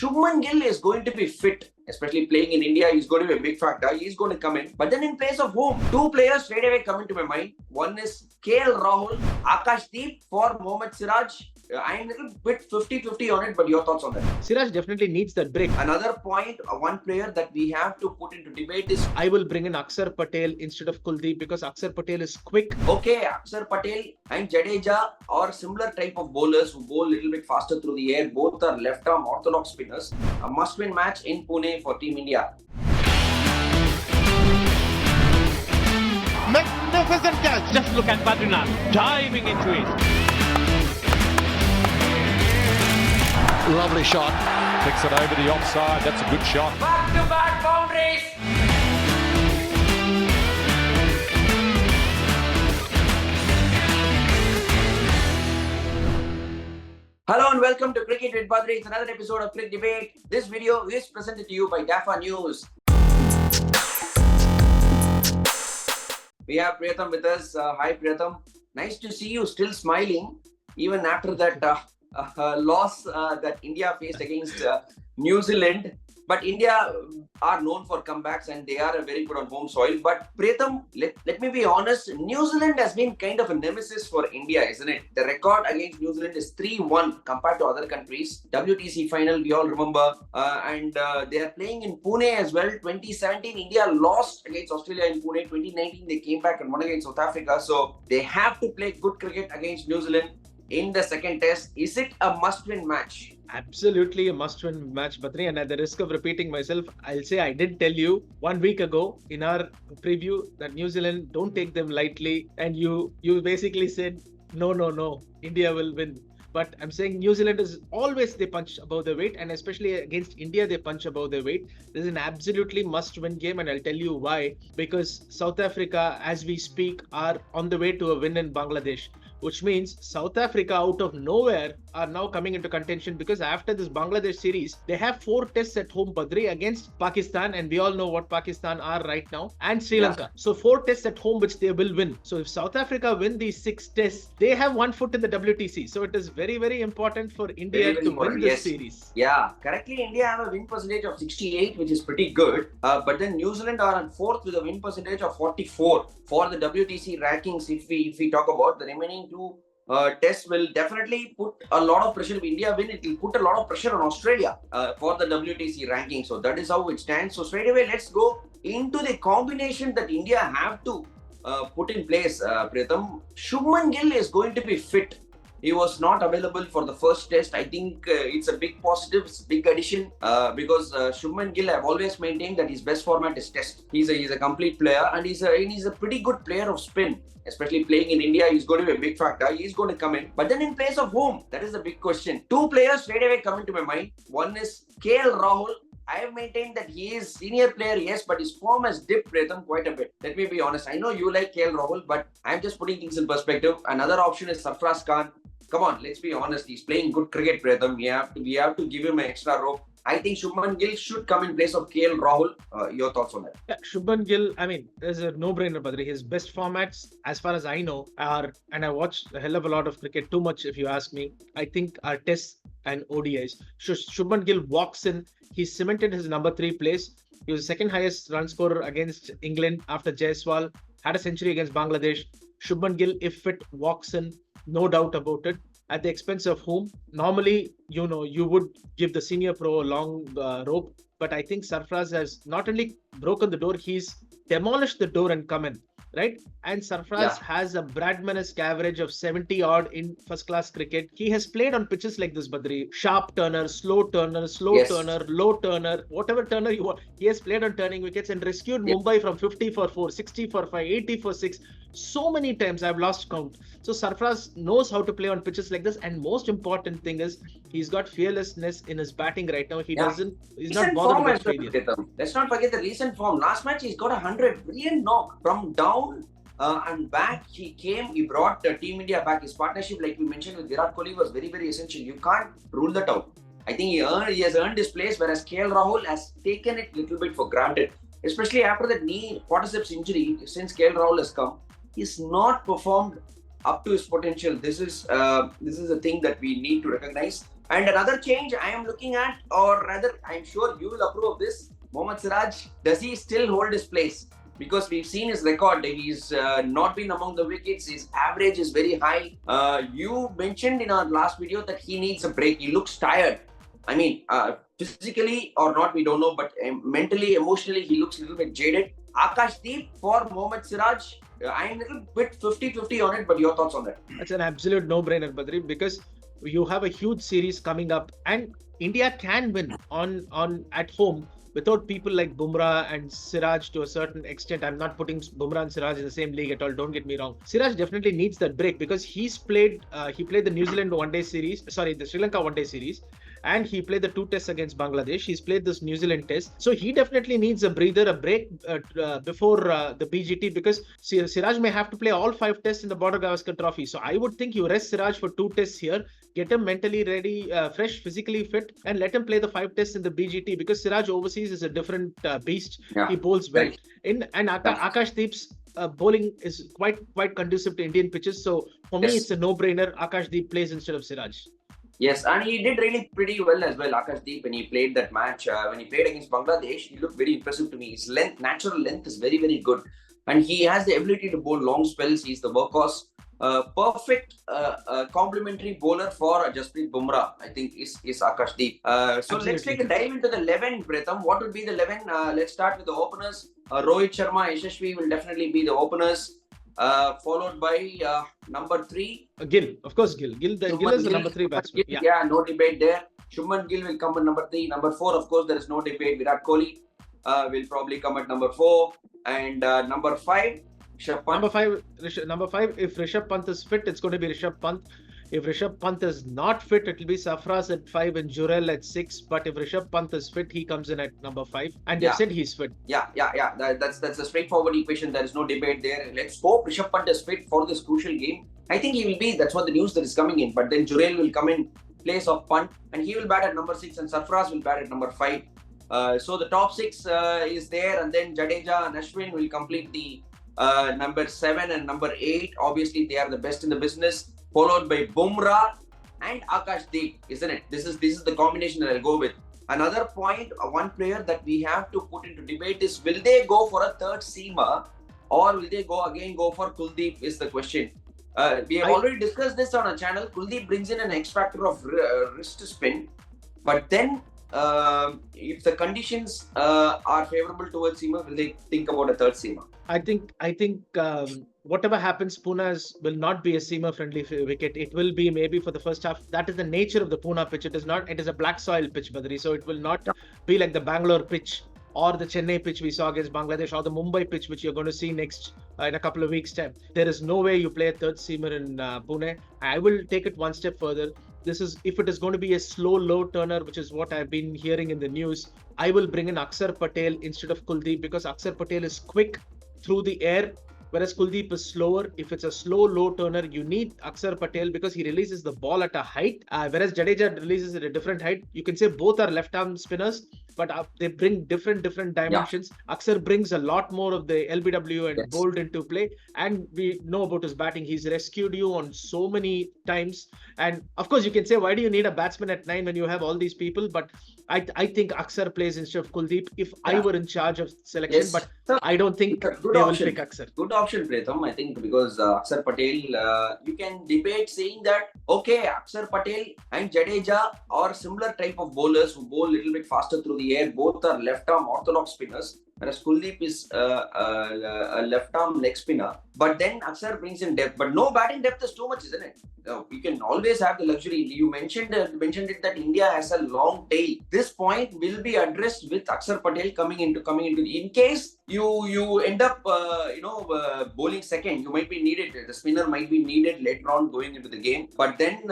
Shubman Gill is going to be fit, especially playing in India. He's going to be a big factor. He's going to come in. But then in place of whom? Two players straight away come into my mind. One is KL Rahul, Akashdeep for Mohammad Siraj. I'm a little bit 50-50 on it, but your thoughts on that? Siraj definitely needs that break. Another point, one player that we have to put into debate is... I will bring in Akshar Patel instead of Kuldeep because Akshar Patel is quick. Okay, Akshar Patel and Jadeja are similar type of bowlers who bowl a little bit faster through the air. Both are left-arm orthodox spinners. A must-win match in Pune for Team India. Magnificent catch. Just look at Badri now, diving into it. Lovely shot. Kicks it over the offside. That's a good shot. Back-to-back boundaries. Hello and welcome to Cricket with Badri. It's another episode of Cric Debate. This video is presented to you by DIVO News. We have Priyatham with us. Hi Priyatham. Nice to see you still smiling even after that loss that India faced against New Zealand. But India are known for comebacks and they are very good on home soil. But Priyatham, let me be honest, New Zealand has been kind of a nemesis for India, isn't it? The record against New Zealand is 3-1 compared to other countries. WTC final, we all remember. And they are playing in Pune as well. 2017, India lost against Australia in Pune. 2019, they came back and won against South Africa. So they have to play good cricket against New Zealand in the second test. Is it a must-win match? Absolutely a must-win match, Badri. And at the risk of repeating myself, I'll say I did tell you 1 week ago in our preview that New Zealand, don't take them lightly. And you basically said, no, India will win. But I'm saying New Zealand is always, they punch above their weight, and especially against India, they punch above their weight. This is an absolutely must-win game, and I'll tell you why. Because South Africa, as we speak, are on the way to a win in Bangladesh, which means South Africa out of nowhere are now coming into contention because after this Bangladesh series, they have 4 tests at home, Badri, against Pakistan, and we all know what Pakistan are right now, and Sri Lanka. Yeah. So 4 tests at home, which they will win. So if South Africa win these 6 tests, they have 1 foot in the WTC. So it is very, very important for India to win this series. Yeah, correctly, India have a win percentage of 68, which is pretty good. But then New Zealand are on 4th with a win percentage of 44 for the WTC rankings. If we talk about the remaining 2 tests will definitely put a lot of pressure. If India win, it will put a lot of pressure on Australia for the WTC ranking. So that is how it stands. So straight away, let's go into the combination that India have to put in place. Priyatham, Shubman Gill is going to be fit. He was not available for the first test. I think it's a big positive, big addition because Shubman Gill, I've always maintained that his best format is test. He's a complete player and he's a pretty good player of spin. Especially playing in India, he's going to be a big factor. He's going to come in. But then in place of whom? That is the big question. 2 players straight away come into my mind. One is KL Rahul. I have maintained that he is senior player, yes, but his form has dipped, Priyatham, quite a bit. Let me be honest. I know you like KL Rahul, but I'm just putting things in perspective. Another option is Sarfaraz Khan. Come on, let's be honest. He's playing good cricket, Priyatham. We have to give him an extra rope. I think Shubman Gill should come in place of KL Rahul. Your thoughts on that? Yeah, Shubman Gill, I mean, there's a no-brainer, Badri. His best formats, as far as I know, are, and I watched a hell of a lot of cricket, too much if you ask me, I think are tests and ODIs. Shubman Gill walks in, he cemented his number 3 place. He was the second highest run scorer against England after Jaiswal, had a century against Bangladesh. Shubman Gill, if fit, walks in, no doubt about it. At the expense of whom? Normally, you would give the senior pro a long rope, but I think Sarfaraz has not only broken the door, he's demolished the door and come in, right? And Sarfaraz has a Bradmanesque average of 70 odd in first class cricket. He has played on pitches like this, Badri. Sharp turner, slow turner, turner, low turner, whatever turner you want. He has played on turning wickets and rescued Mumbai from 50 for 4, 60 for 5, 80 for 6. So many times I've lost count. So Sarfaraz knows how to play on pitches like this, and most important thing is he's got fearlessness in his batting right now. He's not bothered with failure. Let's not forget the recent form. Last match he's got 100, brilliant knock from down and back. He brought Team India back. His partnership, like we mentioned with Virat Kohli, was very, very essential. You can't rule that out. I think he has earned his place, whereas KL Rahul has taken it a little bit for granted. Especially after that knee quadriceps injury, since KL Rahul has come, he's not performed up to his potential. This is a thing that we need to recognize. And another change I am looking at, or rather, I'm sure you will approve of this. Mohammad Siraj, does he still hold his place? Because we've seen his record. He's not been among the wickets. His average is very high. You mentioned in our last video that he needs a break. He looks tired. I mean, physically or not, we don't know, but mentally, emotionally, he looks a little bit jaded. Akashdeep for Mohammad Siraj, I'm a little bit 50-50 on it, but your thoughts on that? It's an absolute no-brainer, Badri, because you have a huge series coming up, and India can win on at home without people like Bumrah and Siraj to a certain extent. I'm not putting Bumrah and Siraj in the same league at all. Don't get me wrong. Siraj definitely needs that break because he played the New Zealand the Sri Lanka one day series, and he played the 2 tests against Bangladesh. He's played this New Zealand test. So he definitely needs a breather, a break before the BGT, because Siraj may have to play all 5 tests in the Border Gavaskar Trophy. So I would think you rest Siraj for 2 tests here, get him mentally ready, fresh, physically fit, and let him play the 5 tests in the BGT, because Siraj overseas is a different beast. Yeah. He bowls well. Right. Akashdeep's bowling is quite conducive to Indian pitches. So for me, it's a no-brainer. Akashdeep plays instead of Siraj. Yes, and he did really pretty well as well, Akashdeep, when he played that match. When he played against Bangladesh, he looked very impressive to me. His natural length is very, very good. And he has the ability to bowl long spells. He's the workhorse. Perfect complementary bowler for Jasprit Bumrah, I think, is Akashdeep. So Absolutely. Let's take a dive into the 11, Pritham. What would be the 11? Let's start with the openers. Rohit Sharma, Yashasvi will definitely be the openers. Followed by number 3. Gill, of course, Gill. Gill is the number 3 batsman. Yeah, no debate there. Shubman Gill will come at number 3. Number 4, of course, there is no debate. Virat Kohli will probably come at number 4. And number 5, Rishabh Pant. Number 5, if Rishabh Pant is fit, it's going to be Rishabh Pant. If Rishabh Pant is not fit, it will be Safras at 5 and Jurel at 6. But if Rishabh Pant is fit, he comes in at number 5. And they said he's fit. Yeah. That's a straightforward equation. There is no debate there. Let's hope Rishabh Pant is fit for this crucial game. I think he will be. That's what the news that is coming in. But then Jurel will come in place of Pant, and he will bat at number 6, and Sarfaraz will bat at number 5. So the top 6 is there, and then Jadeja and Ashwin will complete the number 7 and number 8. Obviously, they are the best in the business, followed by Bumrah and Akashdeep, isn't it? This is the combination that I'll go with. Another point, one player that we have to put into debate is, will they go for a third seamer, or will they go for Kuldeep is the question. We have already discussed this on our channel. Kuldeep brings in an X factor of wrist spin, but then if the conditions are favorable towards seamer, will they think about a third seamer? I think whatever happens, Pune will not be a seamer-friendly wicket. It will be maybe for the first half. That is the nature of the Pune pitch. It is a black soil pitch, Badri. So it will not be like the Bangalore pitch or the Chennai pitch we saw against Bangladesh, or the Mumbai pitch, which you're going to see next in a couple of weeks' time. There is no way you play a third seamer in Pune. I will take it one step further. If it is going to be a slow, low turner, which is what I've been hearing in the news, I will bring in Akshar Patel instead of Kuldeep, because Akshar Patel is quick through the air, whereas Kuldeep is slower. If it's a slow, low turner, you need Akshar Patel because he releases the ball at a height, whereas Jadeja releases at a different height. You can say both are left-arm spinners, but they bring different dimensions. Yeah. Akshar brings a lot more of the LBW and bold into play, and we know about his batting. He's rescued you on so many times, and of course you can say, why do you need a batsman at 9 when you have all these people? But I think Akshar plays instead of Kuldeep if I were in charge of selection, but I don't think they will pick Akshar. Good option, Pritham, I think, because Akshar Patel, you can debate saying that, okay, Akshar Patel and Jadeja are similar type of bowlers who bowl a little bit faster through the air. Both are left-arm orthodox spinners, whereas Kuldeep is a left-arm leg spinner. But then Akshar brings in depth. But no batting depth is too much, isn't it? You can always have the luxury. You mentioned it that India has a long tail. This point will be addressed with Akshar Patel coming into. In case you end up bowling second, you might be needed. The spinner might be needed later on going into the game. But then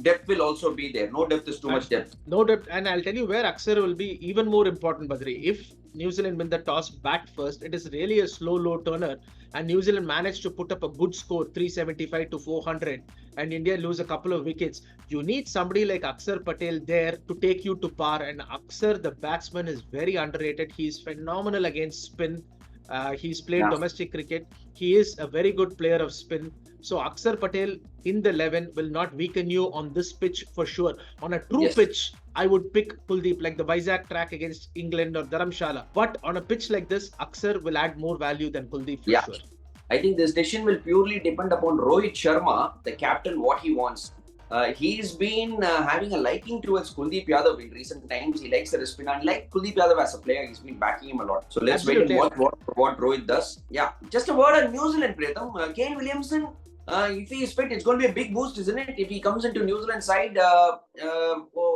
depth will also be there. No depth is too much depth. No depth, and I'll tell you where Akshar will be even more important, Badri. If New Zealand win the toss, bat first, it is really a slow, low turner, and New Zealand managed to put up a good score, 375 to 400, and India lose a couple of wickets. You need somebody like Akshar Patel there to take you to par, and Akshar, the batsman, is very underrated. He's phenomenal against spin. He's played Yeah. domestic cricket. He is a very good player of spin. So Akshar Patel in the 11 will not weaken you on this pitch for sure. On a true Yes. pitch, I would pick Kuldeep, like the Vizag track against England or Dharamshala. But on a pitch like this, Akshar will add more value than Kuldeep for Yeah. sure. I think this decision will purely depend upon Rohit Sharma, the captain, what he wants. He's been having a liking towards Kuldeep Yadav in recent times. He likes the spin, and like Kuldeep Yadav as a player, he's been backing him a lot. So let's Absolutely. wait and watch what Rohit does. Yeah, just a word on New Zealand, Pritham. Kane Williamson, if he is fit, it's going to be a big boost, isn't it? If he comes into New Zealand side,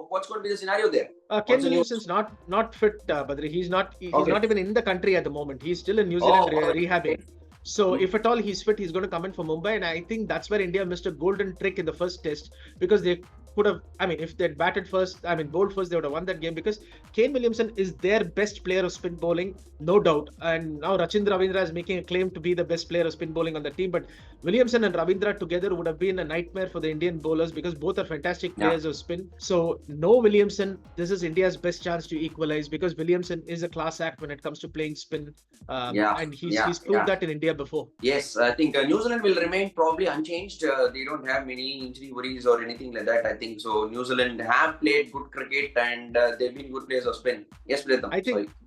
what's going to be the scenario there? Ken What's the Williamson's not fit, Badri. He's not Okay. not even in the country at the moment. He's still in New Zealand alright. rehabbing. So if at all he's fit, he's going to come in for Mumbai, and I think that's where India missed a golden trick in the first test, because they could have, I mean, if they'd batted first, bowled first, they would have won that game, because Kane Williamson is their best player of spin bowling, no doubt. And now Rachindra Ravindra is making a claim to be the best player of spin bowling on the team, but Williamson and Ravindra together would have been a nightmare for the Indian bowlers, because both are fantastic players of spin. So no Williamson, this is India's best chance to equalize, because Williamson is a class act when it comes to playing spin. And he's proved that in India before. Yes, I think New Zealand will remain probably unchanged. They don't have many injury worries or anything like that. I think so. New Zealand have played good cricket, and they've been good players of spin. Yes, Pritham.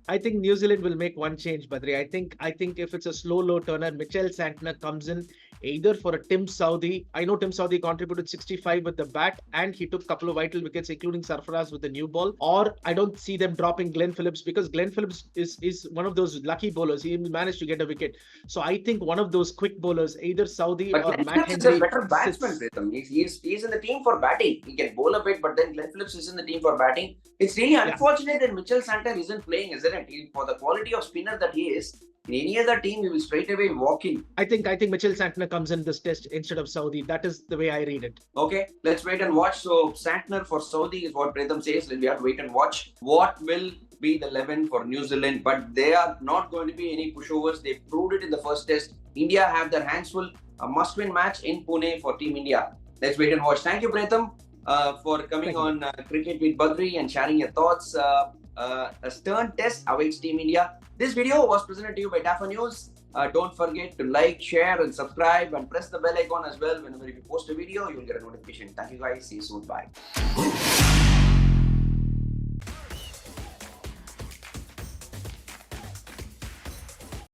I think New Zealand will make one change, Badri. I think if it's a slow low turner, Mitchell Santner comes in either for a Tim Southee. I know Tim Southee contributed 65 with the bat, and he took a couple of vital wickets, including Sarfaraz with the new ball. Or I don't see them dropping Glenn Phillips, because Glenn Phillips is one of those lucky bowlers. He managed to get a wicket. So I think one of those quick bowlers, either Southee But or Glenn Matt Phillips is Henry, a better batsman, Pritham. He's in the team for batting. He can bowl a bit, but then Glenn Phillips is in the team for batting. It's really unfortunate that Mitchell Santner isn't playing, isn't it? For the quality of spinner that he is, in any other team, he will straight away walk in. I think Mitchell Santner comes in this test instead of Southee. That is the way I read it. Okay, let's wait and watch. So Santner for Southee is what Pritham says. We have to wait and watch what will be the 11 for New Zealand. But they are not going to be any pushovers. They proved it in the first test. India have their hands full. A must-win match in Pune for Team India. Let's wait and watch. Thank you, Pritham, for coming on Cricket with Badri and sharing your thoughts. A stern test awaits Team India. This video was presented to you by DIVO News. Don't forget to like, share, and subscribe, and press the bell icon as well. Whenever you post a video, you will get a notification. Thank you guys. See you soon. Bye.